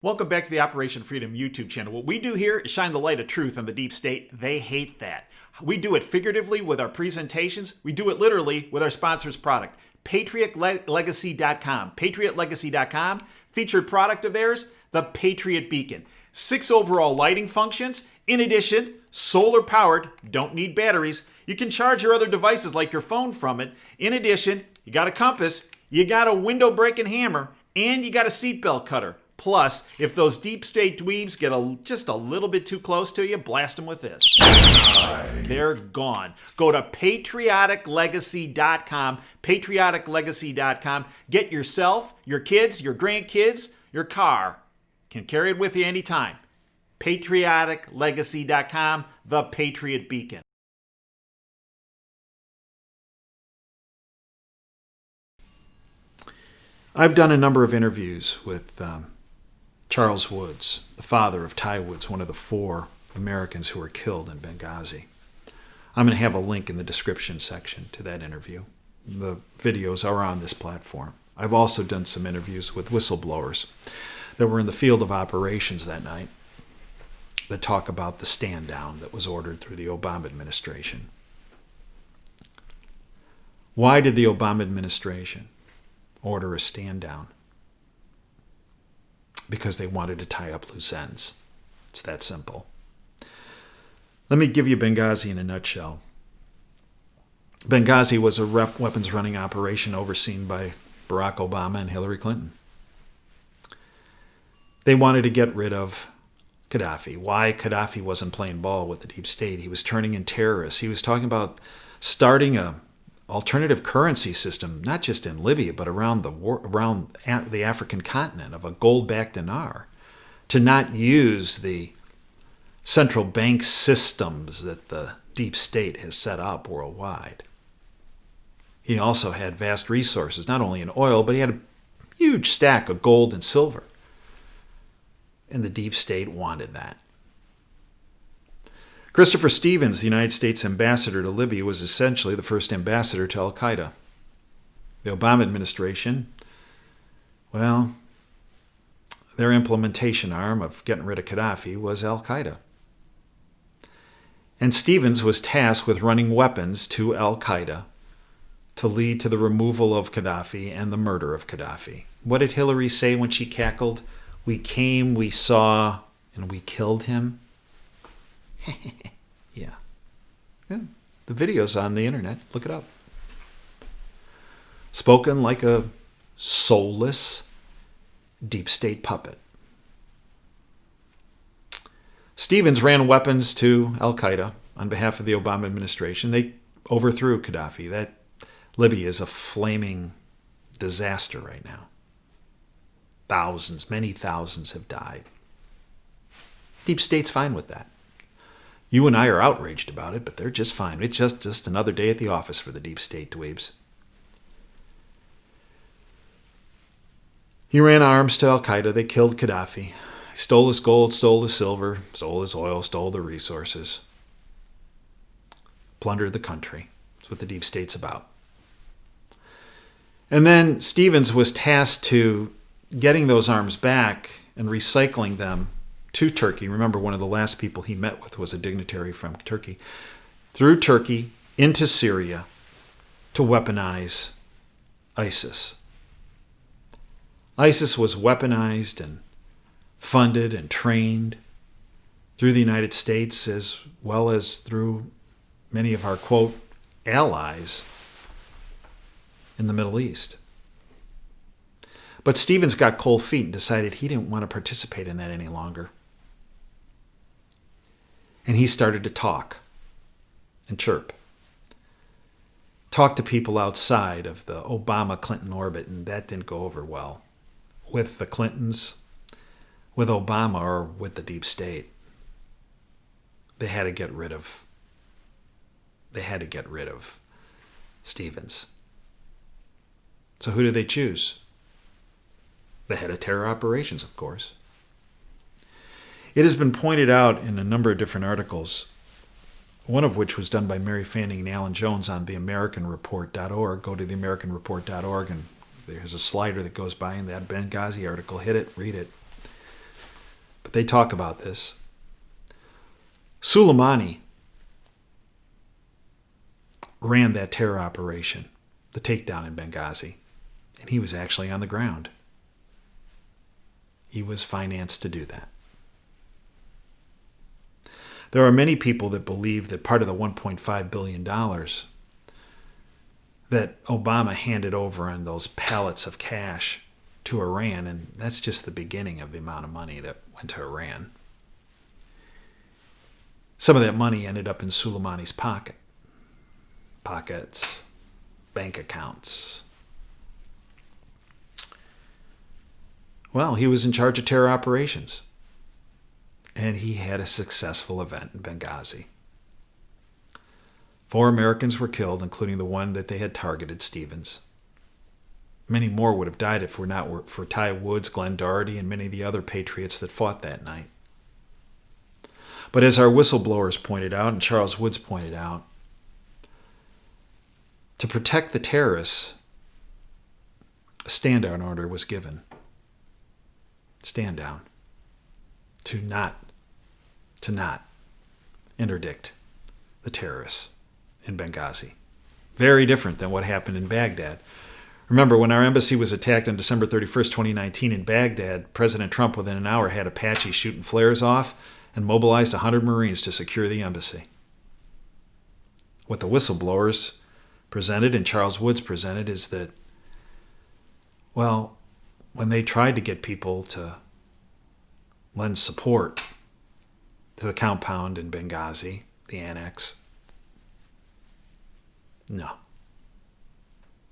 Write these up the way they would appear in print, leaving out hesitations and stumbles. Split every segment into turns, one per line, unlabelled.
Welcome back to the Operation Freedom YouTube channel. What we do here is shine the light of truth on the deep state. They hate that. We do it figuratively with our presentations. We do it literally with our sponsor's product, PatriotLegacy.com. PatriotLegacy.com, featured product of theirs, the Patriot Beacon. 6 overall lighting functions. In addition, solar powered, don't need batteries. You can charge your other devices like your phone from it. In addition, you got a compass, you got a window breaking hammer, and you got a seatbelt cutter. Plus, if those deep state dweebs get just a little bit too close to you, blast them with this. They're gone. Go to patrioticlegacy.com, patrioticlegacy.com. Get yourself, your kids, your grandkids, your car. Can carry it with you anytime. patrioticlegacy.com, the Patriot Beacon. I've done a number of interviews with Charles Woods, the father of Ty Woods, one of the 4 Americans who were killed in Benghazi. I'm going to have a link in the description section to that interview. The videos are on this platform. I've also done some interviews with whistleblowers that were in the field of operations that night that talk about the stand down that was ordered through the Obama administration. Why did the Obama administration order a stand down? Because they wanted to tie up loose ends. It's that simple. Let me give you Benghazi in a nutshell. Benghazi was a weapons running operation overseen by Barack Obama and Hillary Clinton. They wanted to get rid of Gaddafi. Why? Gaddafi wasn't playing ball with the deep state. He was turning in terrorists. He was talking about starting a alternative currency system, not just in Libya, but around the African continent, of a gold-backed dinar, to not use the central bank systems that the deep state has set up worldwide. He also had vast resources, not only in oil, but he had a huge stack of gold and silver. And the deep state wanted that. Christopher Stevens, the United States ambassador to Libya, was essentially the first ambassador to al-Qaeda. The Obama administration, well, their implementation arm of getting rid of Gaddafi was al-Qaeda. And Stevens was tasked with running weapons to al-Qaeda to lead to the removal of Gaddafi and the murder of Gaddafi. What did Hillary say when she cackled? "We came, we saw, and we killed him"? Yeah. The video's on the internet. Look it up. Spoken like a soulless deep state puppet. Stevens ran weapons to al-Qaeda on behalf of the Obama administration. They overthrew Gaddafi. That Libya is a flaming disaster right now. Thousands, many thousands have died. Deep state's fine with that. You and I are outraged about it, but they're just fine. It's just another day at the office for the deep state dweebs. He ran arms to al-Qaeda. They killed Gaddafi. He stole his gold, stole his silver, stole his oil, stole the resources. Plundered the country. That's what the deep state's about. And then Stevens was tasked to getting those arms back and recycling them to Turkey. Remember, one of the last people he met with was a dignitary from Turkey. Through Turkey into Syria to weaponize ISIS. ISIS was weaponized and funded and trained through the United States as well as through many of our, quote, allies in the Middle East. But Stevens got cold feet and decided he didn't want to participate in that any longer. And he started to talk and chirp. Talk to people outside of the Obama-Clinton orbit, and that didn't go over well. With the Clintons, with Obama, or with the deep state. They had to get rid of Stevens. So who did they choose? The head of terror operations, of course. It has been pointed out in a number of different articles, one of which was done by Mary Fanning and Alan Jones on theamericanreport.org. Go to theamericanreport.org and there's a slider that goes by in that Benghazi article. Hit it, read it. but they talk about this. Soleimani ran that terror operation, the takedown in Benghazi, and he was actually on the ground. He was financed to do that. There are many people that believe that part of the $1.5 billion that Obama handed over on those pallets of cash to Iran, and that's just the beginning of the amount of money that went to Iran. Some of that money ended up in Soleimani's pockets, bank accounts. Well, he was in charge of terror operations, and he had a successful event in Benghazi. 4 Americans were killed, including the one that they had targeted, Stevens. Many more would have died if it were not for Ty Woods, Glenn Doherty, and many of the other patriots that fought that night. But as our whistleblowers pointed out, and Charles Woods pointed out, to protect the terrorists, a stand-down order was given. Stand down. To not interdict the terrorists in Benghazi. Very different than what happened in Baghdad. Remember, when our embassy was attacked on December 31st, 2019 in Baghdad, President Trump within an hour had Apaches shooting flares off and mobilized 100 Marines to secure the embassy. What the whistleblowers presented and Charles Woods presented is that, well, when they tried to get people to lend support to the compound in Benghazi, the annex, no.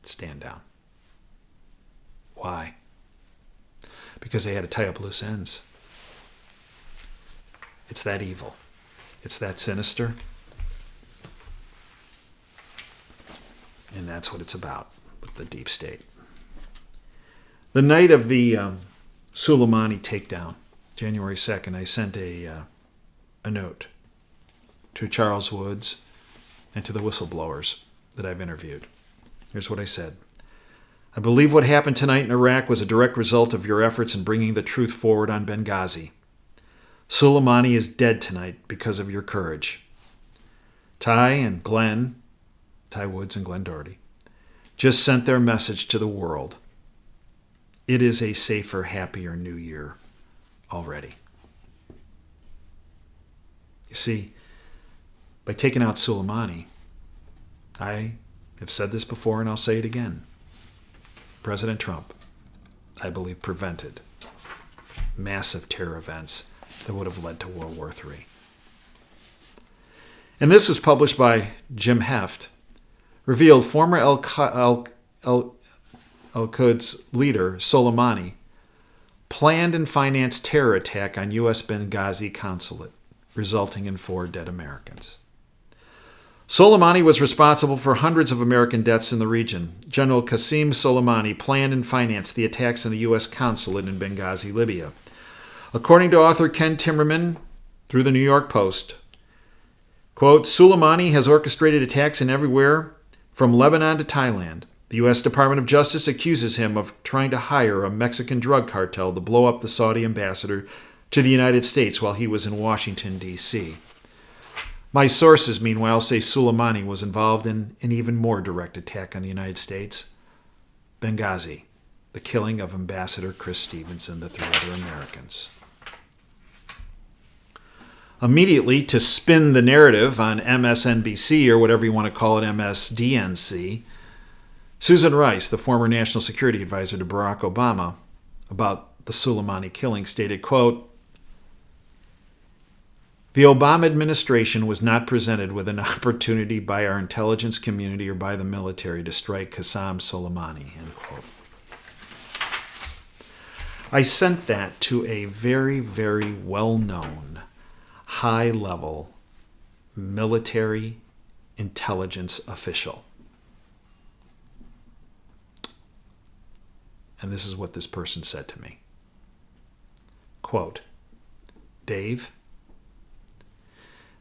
Stand down. Why? Because they had to tie up loose ends. It's that evil. It's that sinister. And that's what it's about with the deep state. The night of the Soleimani takedown, January 2nd, I sent a note to Charles Woods and to the whistleblowers that I've interviewed. Here's what I said. I believe what happened tonight in Iraq was a direct result of your efforts in bringing the truth forward on Benghazi. Soleimani is dead tonight because of your courage. Ty Woods and Glenn Doherty, just sent their message to the world. It is a safer, happier new year already. You see, by taking out Soleimani, I have said this before and I'll say it again. President Trump, I believe, prevented massive terror events that would have led to World War III. And this was published by Jim Heft, revealed former Al-Quds leader Soleimani planned and financed terror attack on U.S. Benghazi consulate, resulting in 4 dead Americans. Soleimani was responsible for hundreds of American deaths in the region. General Qasem Soleimani planned and financed the attacks on the U.S. consulate in Benghazi, Libya. According to author Ken Timmerman, through the New York Post, quote, Soleimani has orchestrated attacks in everywhere from Lebanon to Thailand. The U.S. Department of Justice accuses him of trying to hire a Mexican drug cartel to blow up the Saudi ambassador to the United States while he was in Washington, D.C. My sources, meanwhile, say Soleimani was involved in an even more direct attack on the United States. Benghazi, the killing of Ambassador Chris Stevens and the 3 other Americans. Immediately, to spin the narrative on MSNBC, or whatever you want to call it, MSDNC, Susan Rice, the former national security advisor to Barack Obama, about the Soleimani killing, stated, quote, the Obama administration was not presented with an opportunity by our intelligence community or by the military to strike Qasem Soleimani, end quote. I sent that to a very, very well-known, high-level military intelligence official. And this is what this person said to me. Quote, Dave,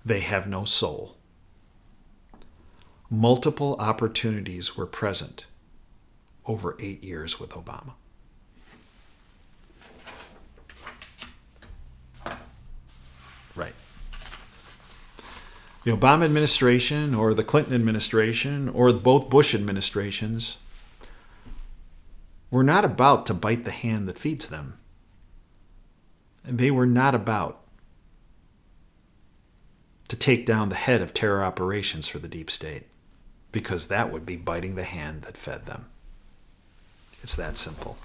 they have no soul. Multiple opportunities were present over 8 years with Obama. Right. The Obama administration or the Clinton administration or both Bush administrations were not about to bite the hand that feeds them. They were not about to take down the head of terror operations for the deep state, because that would be biting the hand that fed them. It's that simple.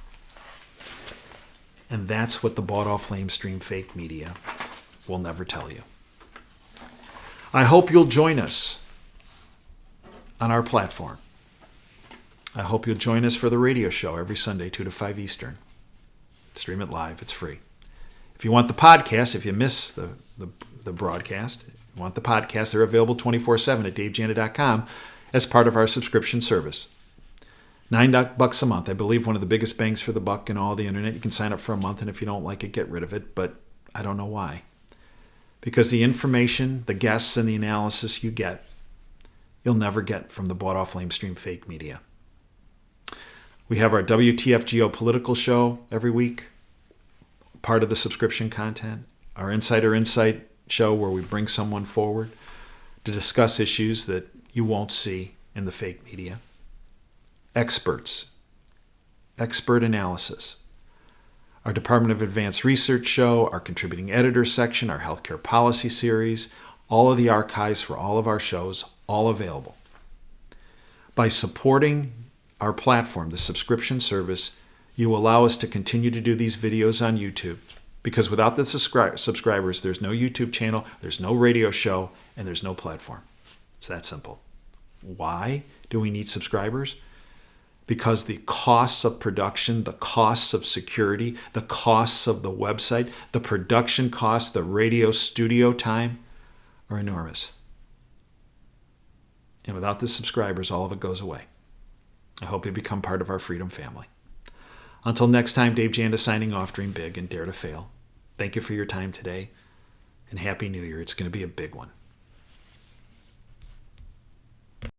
And that's what the bought-off lamestream fake media will never tell you. I hope you'll join us on our platform. I hope you'll join us for the radio show every Sunday, 2 to 5 Eastern. Stream it live. It's free. If you want the podcast, if you miss the broadcast, you want the podcast, they're available 24/7 at davejanda.com as part of our subscription service. $9 a month. I believe one of the biggest bangs for the buck in all the internet. You can sign up for a month, and if you don't like it, get rid of it. But I don't know why. Because the information, the guests, and the analysis you get, you'll never get from the bought-off lamestream fake media. We have our WTF geopolitical show every week, part of the subscription content. Our Insider Insight show, where we bring someone forward to discuss issues that you won't see in the fake media. Experts, expert analysis. Our Department of Advanced Research show, our contributing editor section, our healthcare policy series, all of the archives for all of our shows, all available. By supporting our platform, the subscription service, you allow us to continue to do these videos on YouTube. Because without the subscribers, there's no YouTube channel, there's no radio show, and there's no platform. It's that simple. Why do we need subscribers? Because the costs of production, the costs of security, the costs of the website, the production costs, the radio studio time are enormous. And without the subscribers, all of it goes away. I hope you become part of our freedom family. Until next time, Dave Janda signing off. Dream big and dare to fail. Thank you for your time today, and Happy New Year. It's going to be a big one.